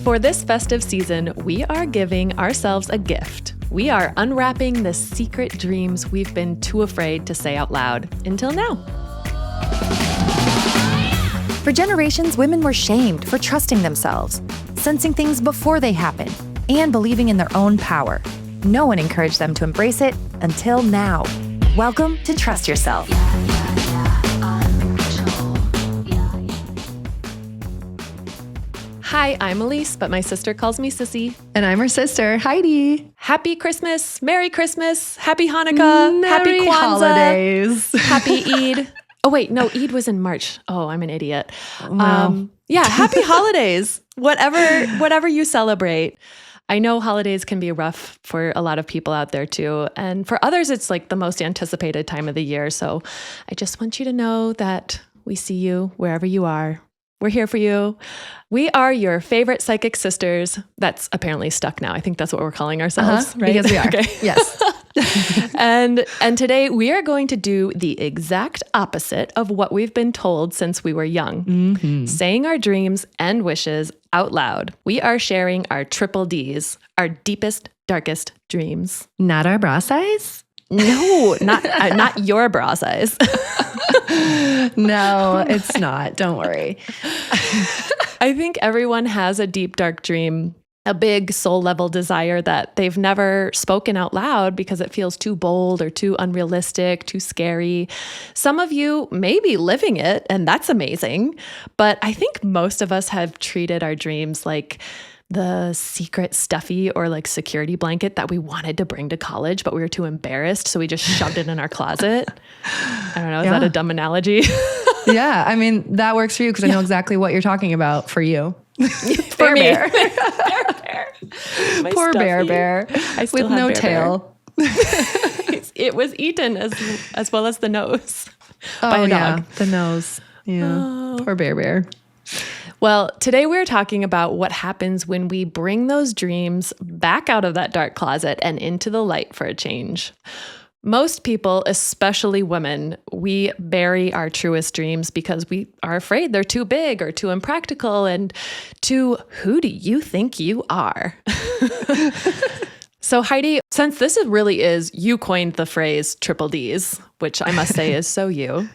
For this festive season, we are giving ourselves a gift. We are unwrapping the secret dreams we've been too afraid to say out loud until now. For generations, women were shamed for trusting themselves, sensing things before they happen, and believing in their own power. No one encouraged them to embrace it until now. Welcome to Trust Yourself. Hi, I'm Elise, but my sister calls me Sissy. And I'm her sister, Heidi. Happy Christmas, Merry Christmas, Happy Hanukkah, Merry Happy Kwanzaa, holidays. Happy Eid. Oh wait, no, Eid was in March. Oh, I'm an idiot. No. Yeah, happy holidays. Whatever you celebrate. I know holidays can be rough for a lot of people out there too. And for others, it's like the most anticipated time of the year. So I just want you to know that we see you wherever you are. We're here for you. We are your favorite psychic sisters. That's apparently stuck now. I think that's what we're calling ourselves, right? Because we are. Okay. Yes. And today we are going to do the exact opposite of what we've been told since we were young. Saying our dreams and wishes out loud. We are sharing our triple Ds, our deepest, darkest dreams. Not our bra size? No, not your bra size. No, it's not. Don't worry. I think everyone has a deep, dark dream, a big soul level desire that they've never spoken out loud because it feels too bold or too unrealistic, too scary. Some of you may be living it, and that's amazing. But I think most of us have treated our dreams like the secret stuffy or like security blanket that we wanted to bring to college, but we were too embarrassed. So we just shoved it in our closet. I don't know. Is that a dumb analogy? Yeah. I mean, that works for you because I know exactly what you're talking about for you. For me. Bear. My Poor stuffy. Bear. I still With have no Bear tail. It was eaten as well as the nose by a dog. The nose. Yeah. Poor Bear. Well, today we're talking about what happens when we bring those dreams back out of that dark closet and into the light for a change. Most people, especially women, we bury our truest dreams because we are afraid they're too big or too impractical and too, who do you think you are? So Heidi, since this really is, you coined the phrase triple Ds, which I must say is so you.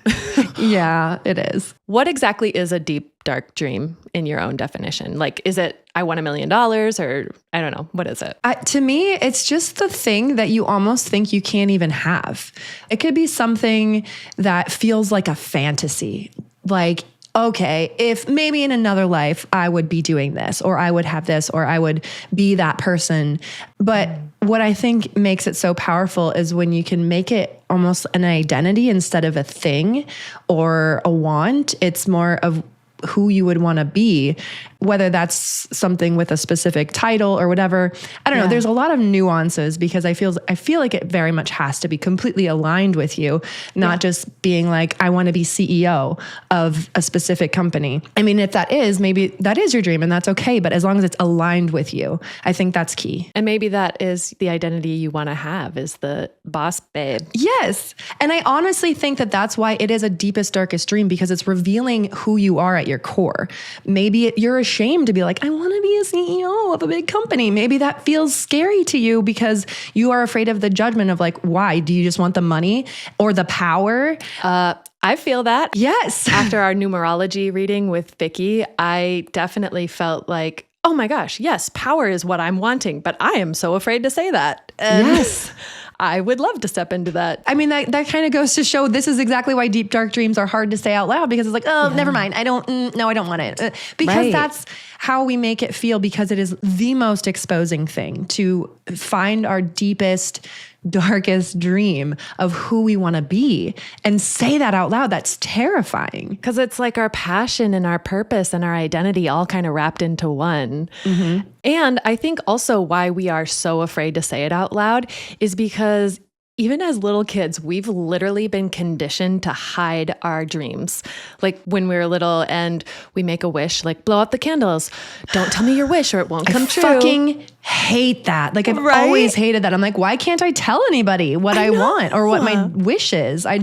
Yeah, it is. What exactly is a deep, dark dream in your own definition? Like, is it, I want $1 million or I don't know, what is it? To me, it's just the thing that you almost think you can't even have. It could be something that feels like a fantasy. Like, okay, if maybe in another life I would be doing this, or I would have this, or I would be that person. But what I think makes it so powerful is when you can make it almost an identity instead of a thing or a want. It's more of who you would want to be, whether that's something with a specific title or whatever. I don't know. There's a lot of nuances because I feel like it very much has to be completely aligned with you, not just being like, I want to be CEO of a specific company. I mean, if that is, maybe that is your dream and that's okay. But as long as it's aligned with you, I think that's key. And maybe that is the identity you want to have, is the boss babe. Yes. And I honestly think that that's why it is a deepest, darkest dream, because it's revealing who you are at your core. Maybe you're ashamed to be like, I want to be a CEO of a big company. Maybe that feels scary to you because you are afraid of the judgment of like, why? Do you just want the money or the power? I feel that. Yes. After our numerology reading with Vicky, I definitely felt like, oh my gosh, yes, power is what I'm wanting, but I am so afraid to say that. And yes. I would love to step into that. I mean, that kind of goes to show this is exactly why deep, dark dreams are hard to say out loud, because it's like, oh, never mind. I don't want it. Because that's how we make it feel, because it is the most exposing thing to find our deepest, darkest dream of who we want to be and say that out loud. That's terrifying. Because it's like our passion and our purpose and our identity all kind of wrapped into one. Mm-hmm. And I think also why we are so afraid to say it out loud is because even as little kids, we've literally been conditioned to hide our dreams. Like when we were little and we make a wish, like blow out the candles. Don't tell me your wish or it won't come true. I fucking hate that. Like I've always hated that. I'm like, why can't I tell anybody what I want or what my wish is? I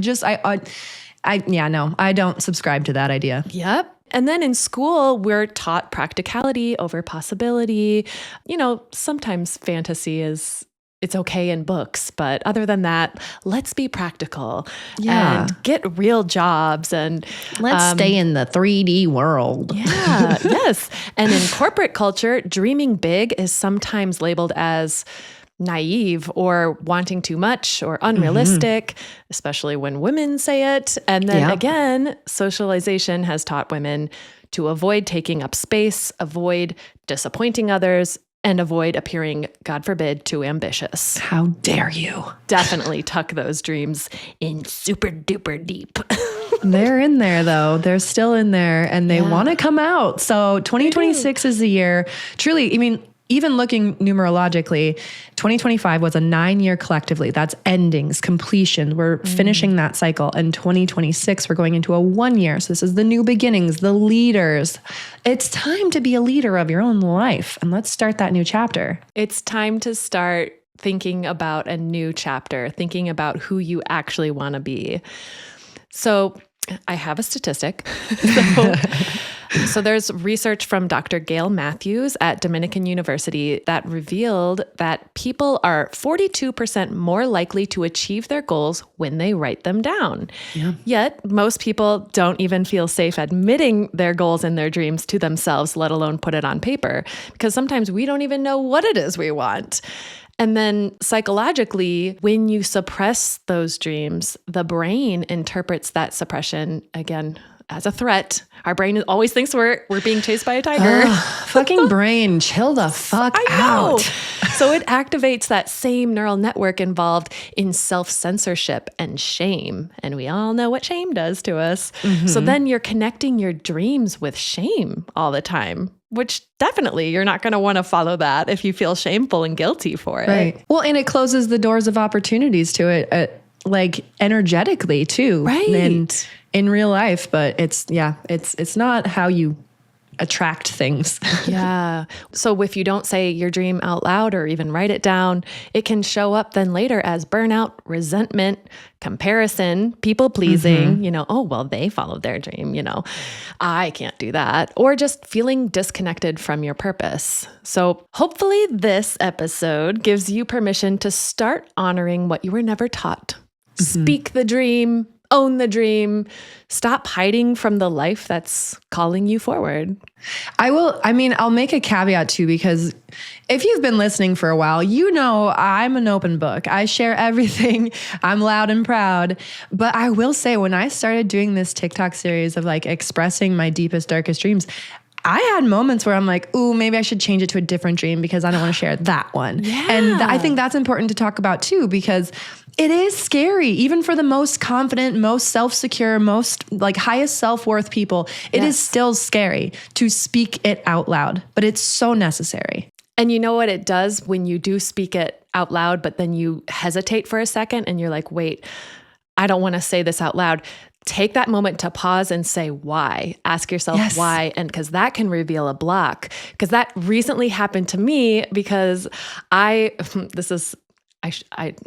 don't subscribe to that idea. Yep. And then in school, we're taught practicality over possibility. Sometimes fantasy it's okay in books, but other than that, let's be practical and get real jobs and let's stay in the 3D world. Yeah, yes. And in corporate culture, dreaming big is sometimes labeled as naive or wanting too much or unrealistic, especially when women say it. And then again, socialization has taught women to avoid taking up space, avoid disappointing others, and avoid appearing, God forbid, too ambitious. How dare you? Definitely tuck those dreams in super duper deep. They're in there though. They're still in there and they want to come out. So 2026 is the year. Truly, even looking numerologically, 2025 was a 9-year collectively. That's endings, completion. We're finishing that cycle. And 2026, we're going into a 1 year. So this is the new beginnings, the leaders. It's time to be a leader of your own life. And let's start that new chapter. It's time to start thinking about a new chapter, thinking about who you actually want to be. So I have a statistic. So there's research from Dr. Gail Matthews at Dominican University that revealed that people are 42% more likely to achieve their goals when they write them down. Yeah. Yet most people don't even feel safe admitting their goals and their dreams to themselves, let alone put it on paper, because sometimes we don't even know what it is we want. And then psychologically, when you suppress those dreams, the brain interprets that suppression, again, as a threat. Our brain always thinks we're being chased by a tiger. Fucking brain, chill the fuck out. So it activates that same neural network involved in self-censorship and shame. And we all know what shame does to us. So then you're connecting your dreams with shame all the time, which definitely you're not going to want to follow that if you feel shameful and guilty for it. Right. Well, and it closes the doors of opportunities to it, like energetically too. Right. And in real life, but it's not how you attract things. Yeah. So if you don't say your dream out loud or even write it down, it can show up then later as burnout, resentment, comparison, people pleasing, oh, well, they followed their dream, I can't do that. Or just feeling disconnected from your purpose. So hopefully this episode gives you permission to start honoring what you were never taught. Speak the dream, own the dream, stop hiding from the life that's calling you forward. I'll make a caveat too, because if you've been listening for a while, I'm an open book. I share everything. I'm loud and proud. But I will say, when I started doing this TikTok series of like expressing my deepest, darkest dreams, I had moments where I'm like, ooh, maybe I should change it to a different dream because I don't want to share that one. Yeah. And I think that's important to talk about too, because it is scary, even for the most confident, most self-secure, most like highest self-worth people. It is still scary to speak it out loud, but it's so necessary. And you know what it does when you do speak it out loud, but then you hesitate for a second and you're like, wait, I don't want to say this out loud. Take that moment to pause and say why. Ask yourself why. And because that can reveal a block. Because that recently happened to me because I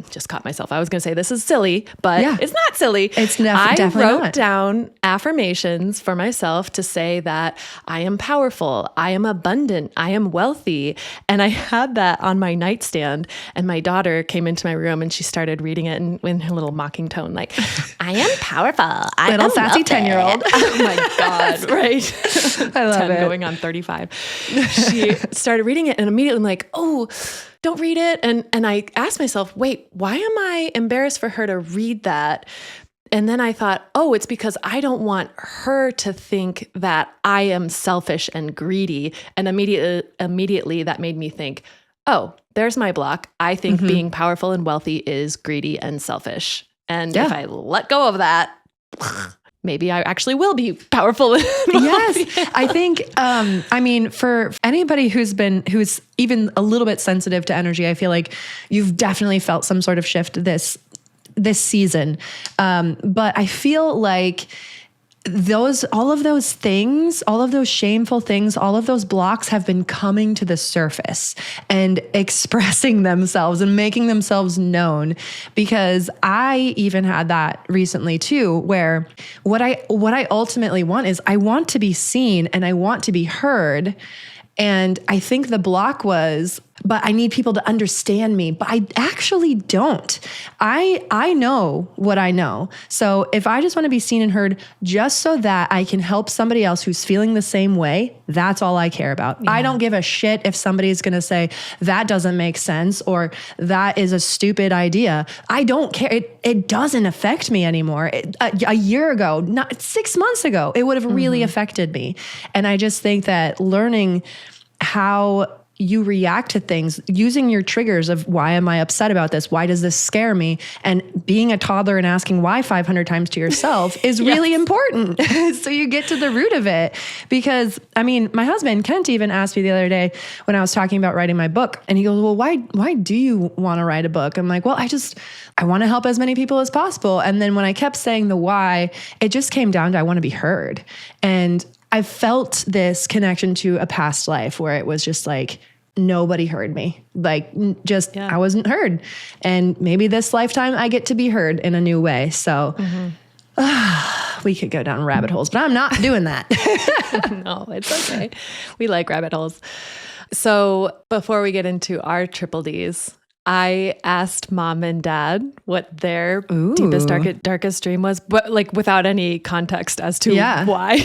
just caught myself. I was going to say this is silly, but it's not silly. It's definitely I wrote not. down affirmations for myself to say that I am powerful, I am abundant, I am wealthy. And I had that on my nightstand. And my daughter came into my room and she started reading it in her little mocking tone, like, I am powerful. I little am sassy wealthy. 10-year-old. Oh my God. Right. I love 10 it. going on 35. She started reading it and immediately I'm like, oh, don't read it. And I asked myself, wait, why am I embarrassed for her to read that? And then I thought, oh, it's because I don't want her to think that I am selfish and greedy. And immediately that made me think, oh, there's my block. I think being powerful and wealthy is greedy and selfish. And if I let go of that, maybe I actually will be powerful. Yes. I think, for anybody who's even a little bit sensitive to energy, I feel like you've definitely felt some sort of shift this season. But I feel like all of those things, all of those shameful things, all of those blocks have been coming to the surface and expressing themselves and making themselves known. Because I even had that recently too, where what I ultimately want is I want to be seen and I want to be heard. And I think the block was, but I need people to understand me. But I actually don't. I know what I know. So if I just want to be seen and heard just so that I can help somebody else who's feeling the same way, that's all I care about. Yeah. I don't give a shit if somebody's going to say that doesn't make sense or that is a stupid idea. I don't care. It doesn't affect me anymore. A year ago, not 6 months ago, it would have really affected me. And I just think that learning how you react to things, using your triggers of why am I upset about this? Why does this scare me? And being a toddler and asking why 500 times to yourself is really important. So you get to the root of it. Because I mean, my husband, Kent, even asked me the other day when I was talking about writing my book, and he goes, well, why do you want to write a book? I'm like, well, I want to help as many people as possible. And then when I kept saying the why, it just came down to, I want to be heard. And I felt this connection to a past life where it was just like, nobody heard me. Like I wasn't heard. And maybe this lifetime I get to be heard in a new way. So we could go down rabbit holes, but I'm not doing that. No, it's okay. We like rabbit holes. So before we get into our triple Ds, I asked mom and dad what their deepest, darkest dream was, but like without any context as to why.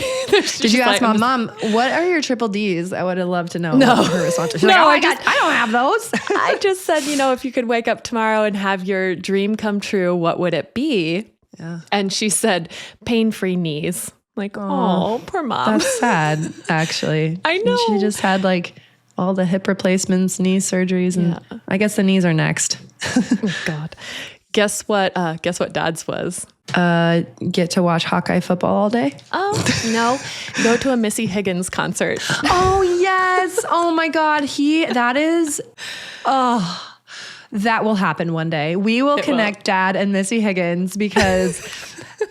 Did you ask mom, what are your triple Ds? I would have loved to know. No. Her response. She's like, I don't have those. I just said, if you could wake up tomorrow and have your dream come true, what would it be? Yeah. And she said, pain-free knees. Like, oh, poor mom. That's sad, actually. I know. She just had like all the hip replacements, knee surgeries, and I guess the knees are next. Oh, God. Guess what dad's was? Get to watch Hawkeye football all day. Oh, no. Go to a Missy Higgins concert. Oh, yes. Oh my God. That will happen one day. We will connect Dad and Missy Higgins because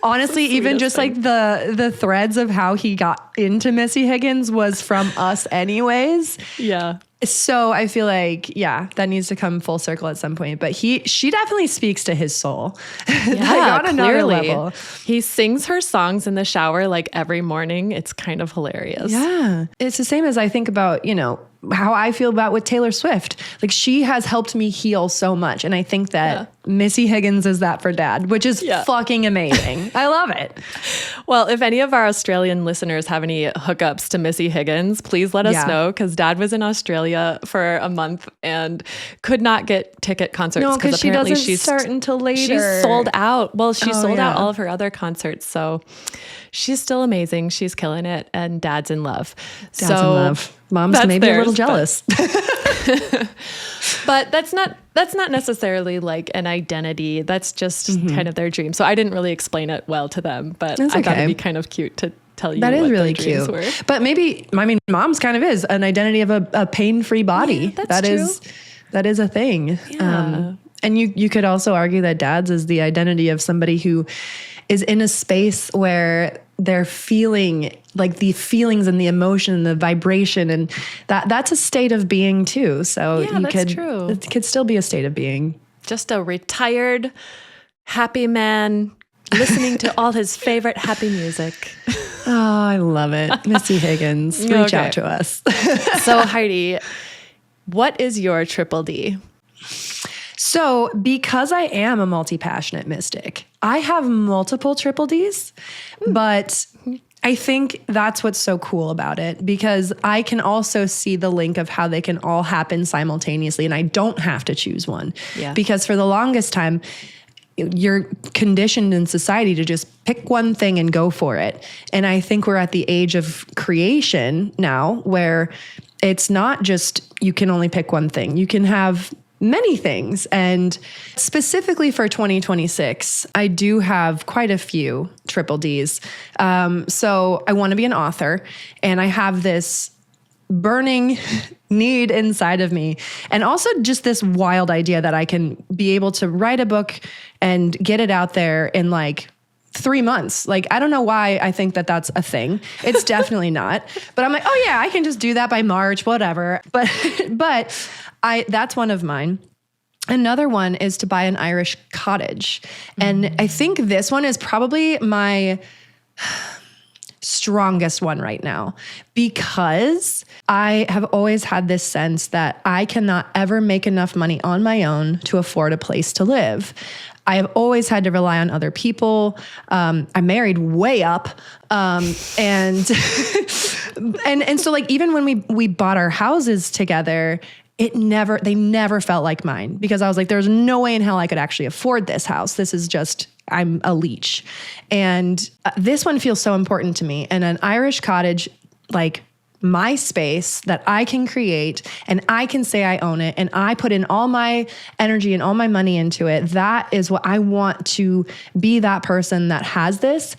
honestly, even just like the threads of how he got into Missy Higgins was from us anyways. Yeah. So I feel like, that needs to come full circle at some point. But she definitely speaks to his soul. Yeah, on another level. He sings her songs in the shower like every morning. It's kind of hilarious. Yeah. It's the same as I think about, how I feel about with Taylor Swift. Like she has helped me heal so much. And I think that Missy Higgins is that for Dad, which is fucking amazing. I love it. Well, if any of our Australian listeners have any hookups to Missy Higgins, please let us know, because Dad was in Australia for a month and could not get concerts. No, because she doesn't start until later. She's sold out. Well, she sold out all of her other concerts. So she's still amazing. She's killing it. And Dad's in love. Dad's in love. Mom's maybe a little jealous. But that's not necessarily like an identity. That's just kind of their dream. So I didn't really explain it well to them, but I thought it'd be kind of cute to tell you that what is really their dreams cute. were. But maybe, Mom's kind of is an identity of a pain-free body. Yeah, that's true. That is a thing. Yeah. And you could also argue that Dad's is the identity of somebody who is in a space where they're feeling like the feelings and the emotion, the vibration, and that's a state of being too. So true. It could still be a state of being. Just a retired, happy man listening to all his favorite happy music. Oh, I love it. Missy Higgins, reach out to us. So Heidi, what is your triple D? So because I am a multi-passionate mystic, I have multiple triple Ds, but I think that's what's so cool about it, because I can also see the link of how they can all happen simultaneously, and I don't have to choose one. Yeah. Because for the longest time, you're conditioned in society to just pick one thing and go for it. And I think we're at the age of creation now where it's not just you can only pick one thing. You can have many things. And specifically for 2026, I do have quite a few triple Ds. So I want to be an author, and I have this burning need inside of me. And also just this wild idea that I can be able to write a book and get it out there in like 3 months. Like, I don't know why I think that that's a thing. It's definitely not. But I'm like, oh yeah, I can just do that by March, whatever. But that's one of mine. Another one is to buy an Irish cottage. And I think this one is probably my strongest one right now, because I have always had this sense that I cannot ever make enough money on my own to afford a place to live. I have always had to rely on other people. I married way up. And so like, even when we bought our houses together, they never felt like mine, because I was like, there's no way in hell I could actually afford this house. This is just, I'm a leech. And this one feels so important to me. And an Irish cottage, like my space that I can create and I can say I own it and I put in all my energy and all my money into it. That is what I want to be, that person that has this.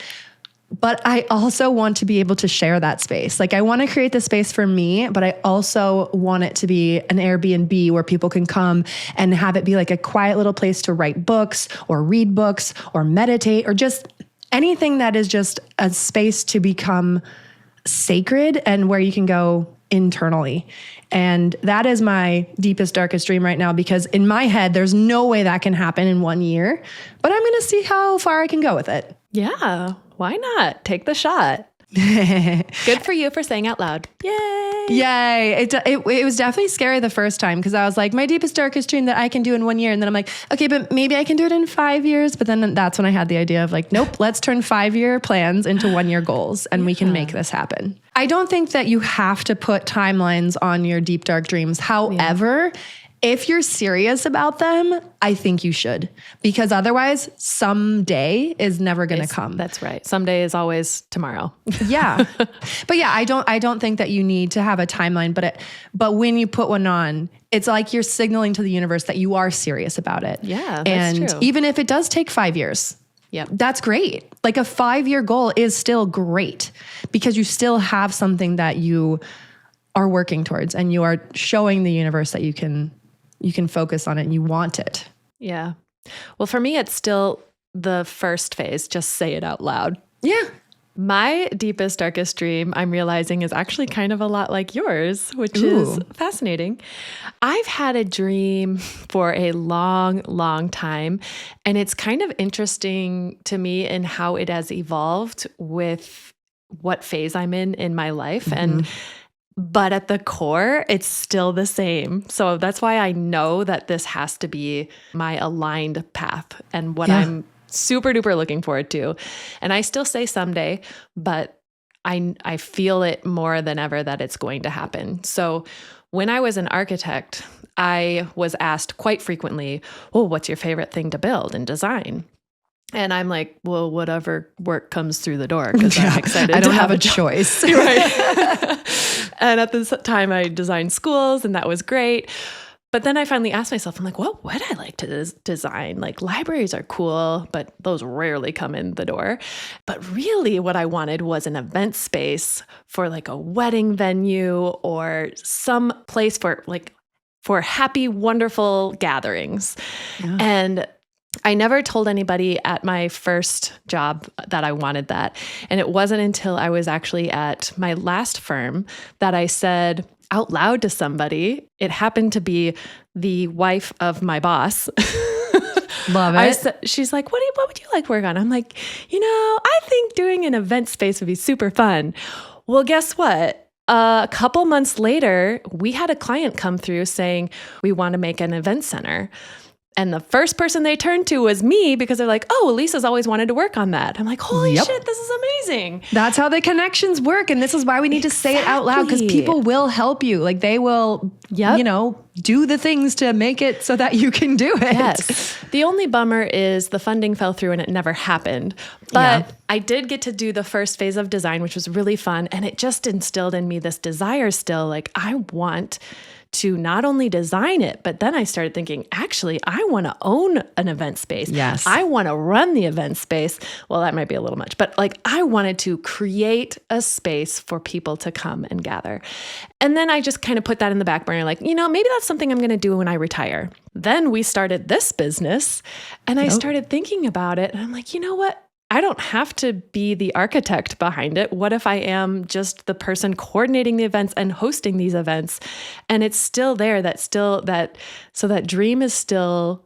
But I also want to be able to share that space. Like, I want to create the space for me, but I also want it to be an Airbnb where people can come and have it be like a quiet little place to write books or read books or meditate, or just anything that is just a space to become sacred and where you can go internally. And that is my deepest, darkest dream right now, because in my head, there's no way that can happen in 1 year, but I'm going to see how far I can go with it. Yeah. Why not? Take the shot. Good for you for saying out loud. Yay. Yay. It was definitely scary the first time, because I was like, my deepest, darkest dream that I can do in 1 year. And then I'm like, okay, but maybe I can do it in 5 years. But then that's when I had the idea of like, nope, let's turn 5-year plans into 1 year goals and we can make this happen. I don't think that you have to put timelines on your deep, dark dreams. However, if you're serious about them, I think you should, because otherwise someday is never going to come. That's right. Someday is always tomorrow. Yeah. But yeah, I don't think that you need to have a timeline, but when you put one on, it's like you're signaling to the universe that you are serious about it. Yeah, that's and true. Even if it does take 5 years, that's great. Like a 5-year goal is still great, because you still have something that you are working towards and you are showing the universe that you can focus on it and you want it. Yeah. Well, for me, it's still the first phase. Just say it out loud. Yeah. My deepest, darkest dream, I'm realizing, is actually kind of a lot like yours, which is fascinating. I've had a dream for a long, long time, and it's kind of interesting to me in how it has evolved with what phase I'm in my life. But at the core, it's still the same. So that's why I know that this has to be my aligned path and what I'm super duper looking forward to. And I still say someday, but I feel it more than ever that it's going to happen. So when I was an architect, I was asked quite frequently, well, what's your favorite thing to build and design? And I'm like, well, whatever work comes through the door, because I'm excited. I don't have a choice. Right. And at this time, I designed schools, and that was great. But then I finally asked myself, I'm like, what would I like to design? Like, libraries are cool, but those rarely come in the door. But really what I wanted was an event space for like a wedding venue or some place for happy, wonderful gatherings. Yeah. And I never told anybody at my first job that I wanted that. And it wasn't until I was actually at my last firm that I said out loud to somebody. It happened to be the wife of my boss. Love it. She's like, what would you like to work on? I'm like, I think doing an event space would be super fun. Well, guess what? A couple months later, we had a client come through saying, we want to make an event center. And the first person they turned to was me, because they're like, oh, Elise has always wanted to work on that. I'm like, holy shit, this is amazing. That's how the connections work. And this is why we need to say it out loud, because people will help you. Like, they will, do the things to make it so that you can do it. Yes. The only bummer is the funding fell through and it never happened. But I did get to do the first phase of design, which was really fun. And it just instilled in me this desire still. Like, I want to not only design it, but then I started thinking, actually, I want to own an event space. Yes. I want to run the event space. Well, that might be a little much, but like, I wanted to create a space for people to come and gather. And then I just kind of put that in the back burner, like, maybe that's something I'm going to do when I retire. Then we started this business and I started thinking about it and I'm like, you know what? I don't have to be the architect behind it. What if I am just the person coordinating the events and hosting these events? And it's still there, so that dream is still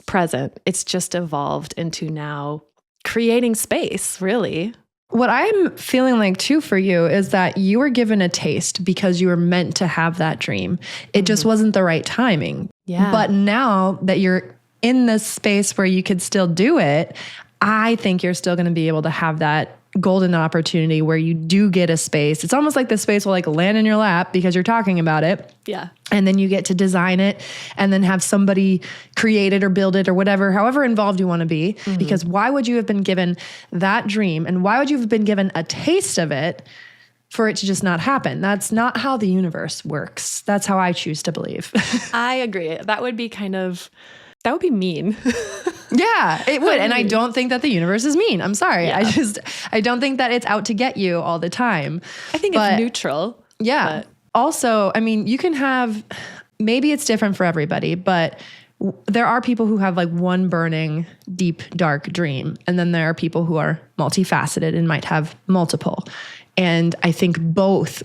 present. It's just evolved into now creating space, really. What I'm feeling like too for you is that you were given a taste because you were meant to have that dream. It just wasn't the right timing. Yeah. But now that you're in this space where you could still do it, I think you're still going to be able to have that golden opportunity where you do get a space. It's almost like the space will like land in your lap because you're talking about it. Yeah. And then you get to design it and then have somebody create it or build it or whatever, however involved you want to be. Because why would you have been given that dream? And why would you have been given a taste of it for it to just not happen? That's not how the universe works. That's how I choose to believe. I agree. That would be mean. Yeah, it would. And I don't think that the universe is mean. I'm sorry. Yeah. I don't think that it's out to get you all the time. I think it's neutral. Yeah. But Also, I mean, you can have, maybe it's different for everybody, but there are people who have like one burning, deep, dark dream. And then there are people who are multifaceted and might have multiple. And I think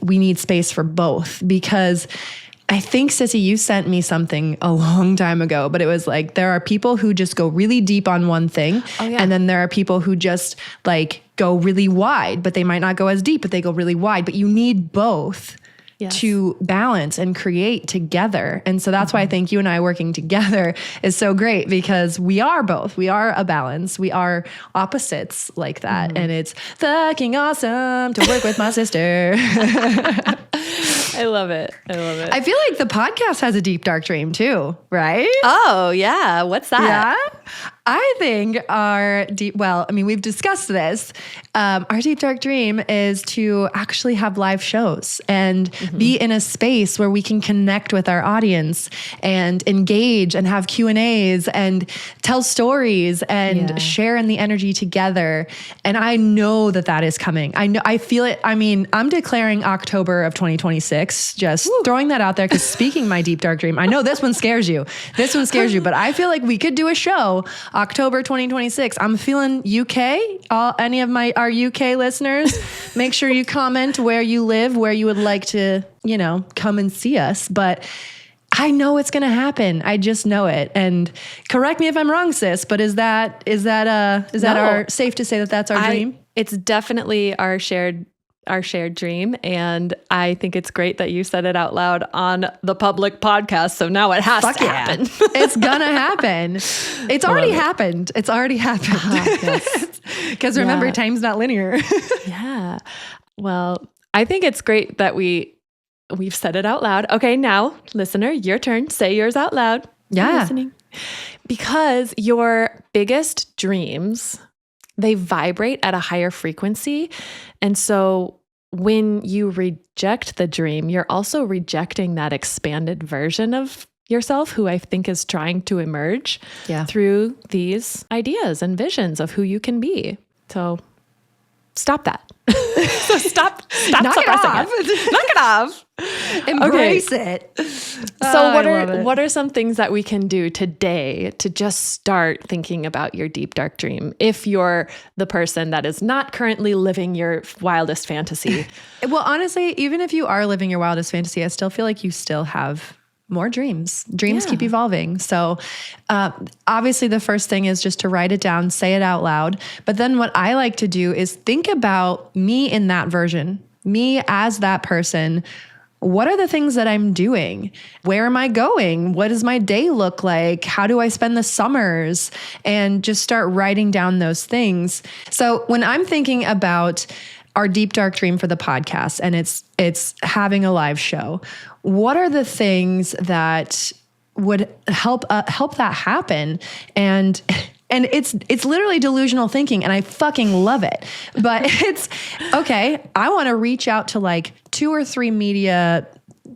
we need space for both, because I think, Sissy, you sent me something a long time ago, but it was like, there are people who just go really deep on one thing. Oh, yeah. And then there are people who just like go really wide, but they might not go as deep, but they go really wide. But you need both. Yes. To balance and create together. And so that's why I think you and I working together is so great, because we are both. We are a balance. We are opposites like that. And it's fucking awesome to work with my sister. I love it. I feel like the podcast has a deep, dark dream too, right? Oh, yeah. What's that? Yeah. I think we've discussed this. Our deep, dark dream is to actually have live shows and be in a space where we can connect with our audience and engage and have Q&As and tell stories and share in the energy together. And I know that is coming. I feel it. I mean, I'm declaring October of 2026, just throwing that out there, because speaking my deep, dark dream, I know this one scares you. But I feel like we could do a show October 2026. I'm feeling UK. Any of our UK listeners, make sure you comment where you live, where you would like to, come and see us. But I know it's going to happen. I just know it. And correct me if I'm wrong, sis, but is that safe to say that that's our dream? It's definitely our shared dream. And I think it's great that you said it out loud on the public podcast. So now it has to happen. It's going to happen. It's already happened. It's already happened. Because remember, time's not linear. Yeah. Well, I think it's great that we've said it out loud. Okay, now, listener, your turn. Say yours out loud. Yeah. I'm listening. Because your biggest dreams, they vibrate at a higher frequency. And so when you reject the dream, you're also rejecting that expanded version of yourself, who I think is trying to emerge through these ideas and visions of who you can be. So stop that. Stop Knock it off. Knock it off. Embrace it. So what are some things that we can do today to just start thinking about your deep, dark dream, if you're the person that is not currently living your wildest fantasy? Well, honestly, even if you are living your wildest fantasy, I still feel like you still have more dreams. Dreams keep evolving. So obviously the first thing is just to write it down, say it out loud. But then what I like to do is think about me in that version, me as that person. What are the things that I'm doing? Where am I going? What does my day look like? How do I spend the summers? And just start writing down those things. So when I'm thinking about our deep, dark dream for the podcast, and it's having a live show, what are the things that would help that happen? And it's literally delusional thinking, and I fucking love it. But it's okay. I want to reach out to like 2 or 3 media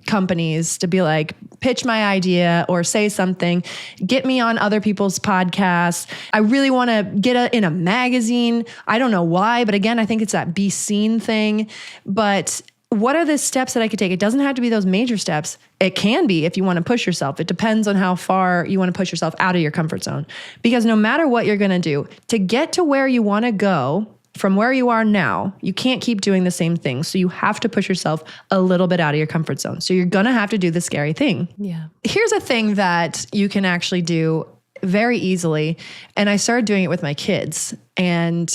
companies to be like, pitch my idea or say something, get me on other people's podcasts. I really want to get in a magazine. I don't know why, but again, I think it's that be seen thing. But what are the steps that I could take? It doesn't have to be those major steps. It can be if you want to push yourself. It depends on how far you want to push yourself out of your comfort zone. Because no matter what you're going to do, to get to where you want to go from where you are now, you can't keep doing the same thing. So you have to push yourself a little bit out of your comfort zone. So you're going to have to do the scary thing. Yeah. Here's a thing that you can actually do very easily. And I started doing it with my kids. And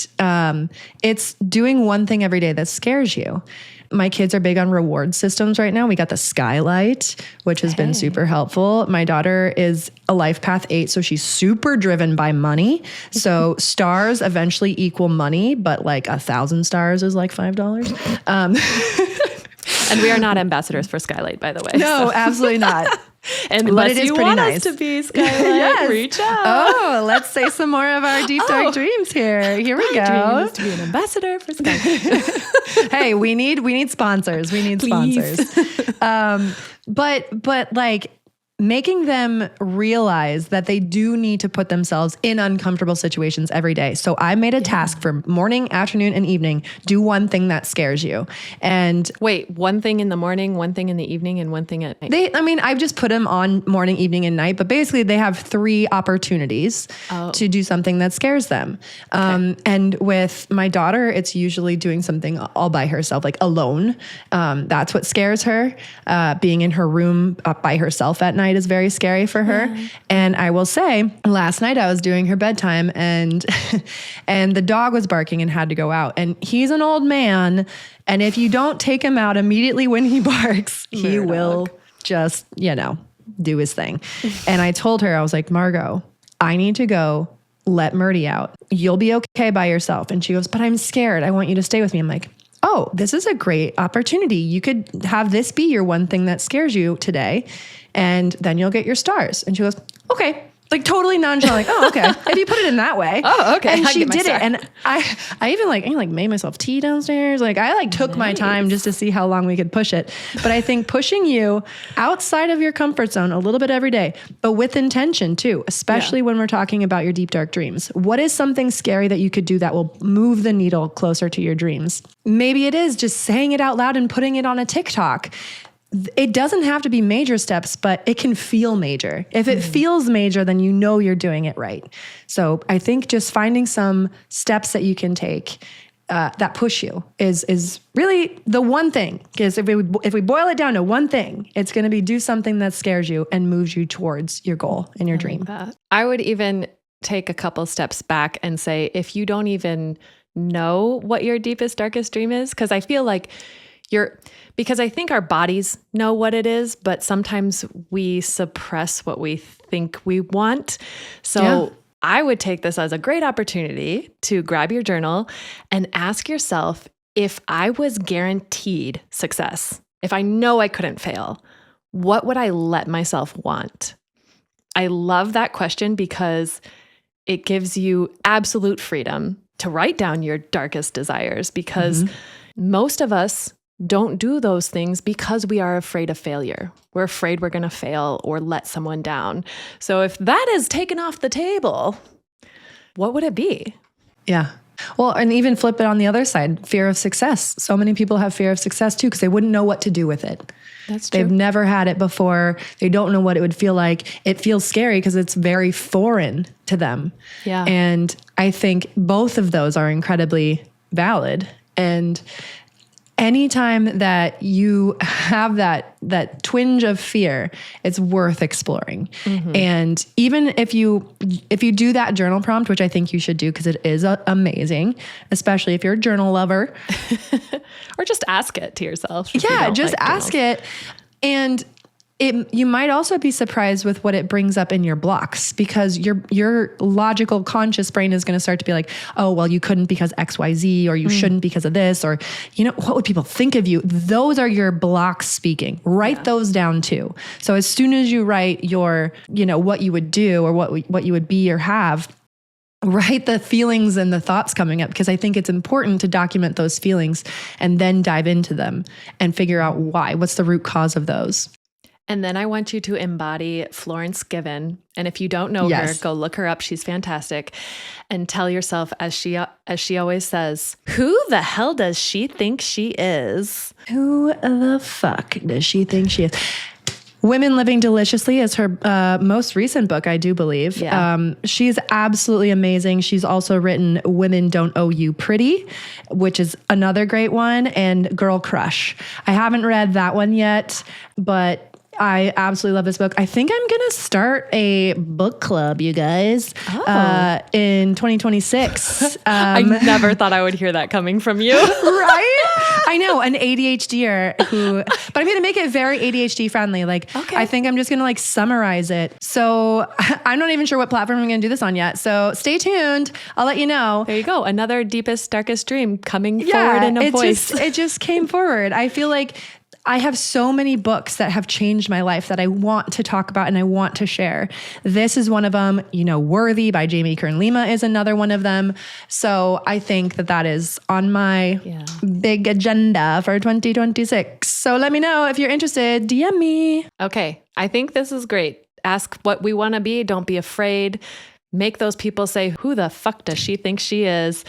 it's doing one thing every day that scares you. My kids are big on reward systems right now. We got the skylight, which has been super helpful. My daughter is a life path 8, so she's super driven by money. So stars eventually equal money, but like 1,000 stars is like $5. And we are not ambassadors for Skylight, by the way. No, absolutely not. Unless but it is you pretty want nice. us to be Skylight, Yes. reach out. Oh, let's say some more of our deep dark dreams here. Here we go. Dream is to be an ambassador for Skylight. Hey, we need sponsors. We need Please. sponsors. But like making them realize that they do need to put themselves in uncomfortable situations every day. So I made a task for morning, afternoon, and evening. Do one thing that scares you. And Wait, one thing in the morning, one thing in the evening, and one thing at night. I've just put them on morning, evening, and night, but basically they have 3 opportunities to do something that scares them. And with my daughter, it's usually doing something all by herself, like alone. That's what scares her. Being in her room by herself at night is very scary for her. Yeah. And I will say, last night I was doing her bedtime and the dog was barking and had to go out. And he's an old man. And if you don't take him out immediately when he barks, he will just, do his thing. And I told her, I was like, Margot, I need to go let Murdy out. You'll be okay by yourself. And she goes, but I'm scared. I want you to stay with me. I'm like, oh, this is a great opportunity. You could have this be your one thing that scares you today, and then you'll get your stars. And she goes, okay. Like totally nonchalant, like, oh, okay. If you put it in that way. Oh, okay. And I'll she get my did star. it. And I even made myself tea downstairs. Like I took my time just to see how long we could push it. But I think pushing you outside of your comfort zone a little bit every day, but with intention too, especially when we're talking about your deep, dark dreams. What is something scary that you could do that will move the needle closer to your dreams? Maybe it is just saying it out loud and putting it on a TikTok. It doesn't have to be major steps, but it can feel major. If it feels major, then you know you're doing it right. So I think just finding some steps that you can take that push you is really the one thing. Because if we boil it down to one thing, it's going to be do something that scares you and moves you towards your goal and your dream. I would even take a couple steps back and say, if you don't even know what your deepest, darkest dream is, because I feel like because I think our bodies know what it is, but sometimes we suppress what we think we want. So I would take this as a great opportunity to grab your journal and ask yourself, if I was guaranteed success, if I know I couldn't fail, what would I let myself want? I love that question because it gives you absolute freedom to write down your darkest desires, because most of us don't do those things because we are afraid of failure. We're afraid we're going to fail or let someone down. So if that is taken off the table, what would it be? Yeah. Well, and even flip it on the other side, fear of success. So many people have fear of success too, because they wouldn't know what to do with it. That's true. They've never had it before. They don't know what it would feel like. It feels scary because it's very foreign to them. Yeah. And I think both of those are incredibly valid. And anytime that you have that twinge of fear, it's worth exploring. And even if you do that journal prompt, which I think you should do because it is amazing, especially if you're a journal lover. Or just ask it to yourself. Yeah, just ask it. And you might also be surprised with what it brings up in your blocks, because your logical conscious brain is going to start to be like, oh, well, you couldn't because X, Y, Z, or you shouldn't because of this, or, what would people think of you? Those are your blocks speaking. Write those down too. So as soon as you write your, what you would do or what you would be or have, write the feelings and the thoughts coming up, because I think it's important to document those feelings and then dive into them and figure out why. What's the root cause of those? And then I want you to embody Florence Given. And if you don't know her, go look her up. She's fantastic. And tell yourself, as she always says, who the hell does she think she is? Who the fuck does she think she is? Women Living Deliciously is her most recent book, I do believe. Yeah. She's absolutely amazing. She's also written Women Don't Owe You Pretty, which is another great one, and Girl Crush. I haven't read that one yet, but I absolutely love this book. I think I'm going to start a book club, you guys, in 2026. I never thought I would hear that coming from you. Right? I know, an ADHDer but I'm going to make it very ADHD friendly. Like, I think I'm just going to like summarize it. So I'm not even sure what platform I'm going to do this on yet. So stay tuned. I'll let you know. There you go. Another deepest, darkest dream coming forward in a voice. It just came forward. I feel like I have so many books that have changed my life that I want to talk about and I want to share. This is one of them. Worthy by Jamie Kern Lima is another one of them. So I think that is on my big agenda for 2026. So let me know if you're interested. DM me. Okay. I think this is great. Ask what we want to be. Don't be afraid. Make those people say, who the fuck does she think she is?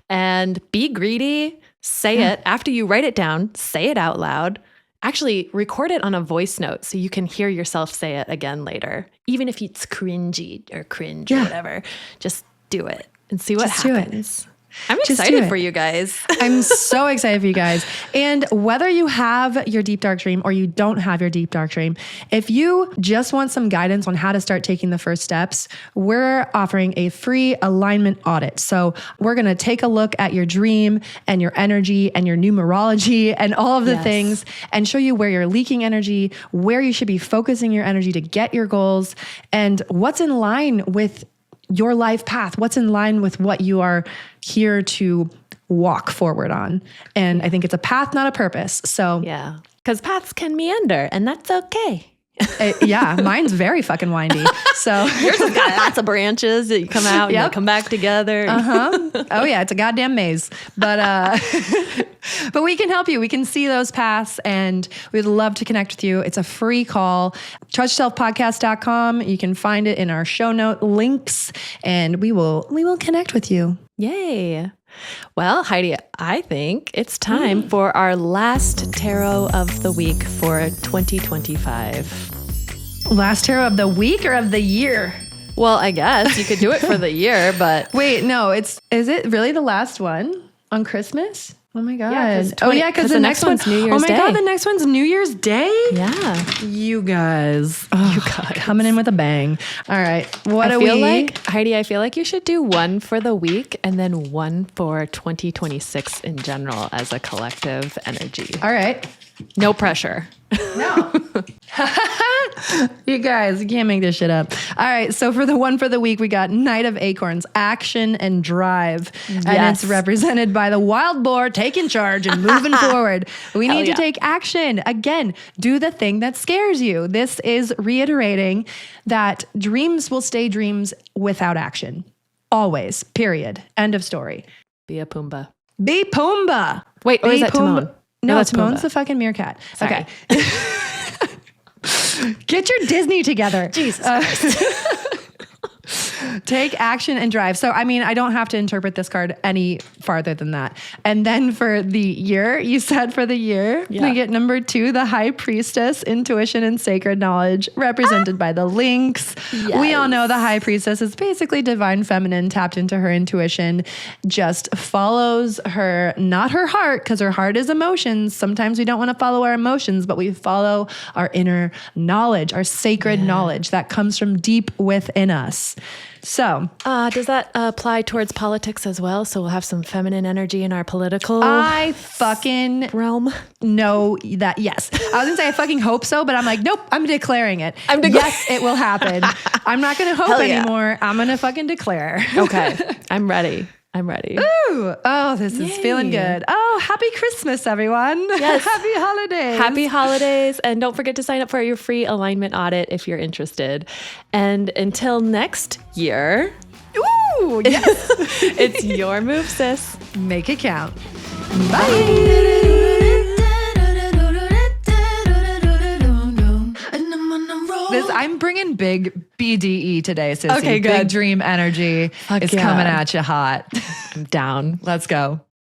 And be greedy. Say it. After you write it down, say it out loud. Actually, record it on a voice note so you can hear yourself say it again later. Even if it's cringy or cringe or whatever, just do it and see what happens. I'm excited for you guys. I'm so excited for you guys. And whether you have your deep dark dream or you don't have your deep dark dream, if you just want some guidance on how to start taking the first steps, we're offering a free alignment audit. So we're going to take a look at your dream and your energy and your numerology and all of the things and show you where you're leaking energy, where you should be focusing your energy to get your goals, and what's in line with your life path, what's in line with what you are here to walk forward on. And I think it's a path, not a purpose. So yeah, because paths can meander and that's okay. Mine's very fucking windy. So yours has got lots of branches that you come out and they come back together. Oh yeah, it's a goddamn maze. But but we can help you. We can see those paths and we'd love to connect with you. It's a free call. TrustYourselfPodcast.com. You can find it in our show note links and we will connect with you. Yay. Well, Heidi, I think it's time for our last tarot of the week for 2025. Last tarot of the week or of the year? Well, I guess you could do it for the year, but... Wait, no, is it really the last one on Christmas? Oh my God. Yeah, because the next one's New Year's Day. Oh my God, the next one's New Year's Day? Yeah. You guys. Coming in with a bang. All right. Heidi, I feel like you should do one for the week and then one for 2026 in general as a collective energy. All right. No pressure. No. You guys, you can't make this shit up. All right. So for the one for the week, we got Knight of Acorns, action and drive. Yes. And it's represented by the wild boar taking charge and moving forward. We need to take action. Again, do the thing that scares you. This is reiterating that dreams will stay dreams without action. Always. Period. End of story. Be a Pumbaa. Be Pumbaa. Wait, or is that Timon? No, Timon's the fucking meerkat. Sorry. Okay. Get your Disney together. Jesus Christ. Take action and drive. So, I mean, I don't have to interpret this card any farther than that. And then for the year, you said for the year, we get number 2, the High Priestess, intuition and sacred knowledge, represented by the lynx. Yes. We all know the High Priestess is basically divine feminine, tapped into her intuition, just follows her, not her heart, because her heart is emotions. Sometimes we don't want to follow our emotions, but we follow our inner knowledge, our sacred knowledge that comes from deep within us. So, does that apply towards politics as well? So we'll have some feminine energy in our political I fucking realm. Know that. Yes. I was going to say I fucking hope so, but I'm like, nope, I'm declaring it. Yes, it will happen. I'm not going to hope anymore. I'm going to fucking declare. Okay. I'm ready. Ooh. Oh, this is feeling good. Oh, happy Christmas, everyone. Yes. Happy holidays. Happy holidays. And don't forget to sign up for your free alignment audit if you're interested. And until next year. Ooh, yes. It's your move, sis. Make it count. Bye. in big BDE today, sissy. Okay, good. Big dream energy is yeah. coming at you hot. I'm down. Let's go.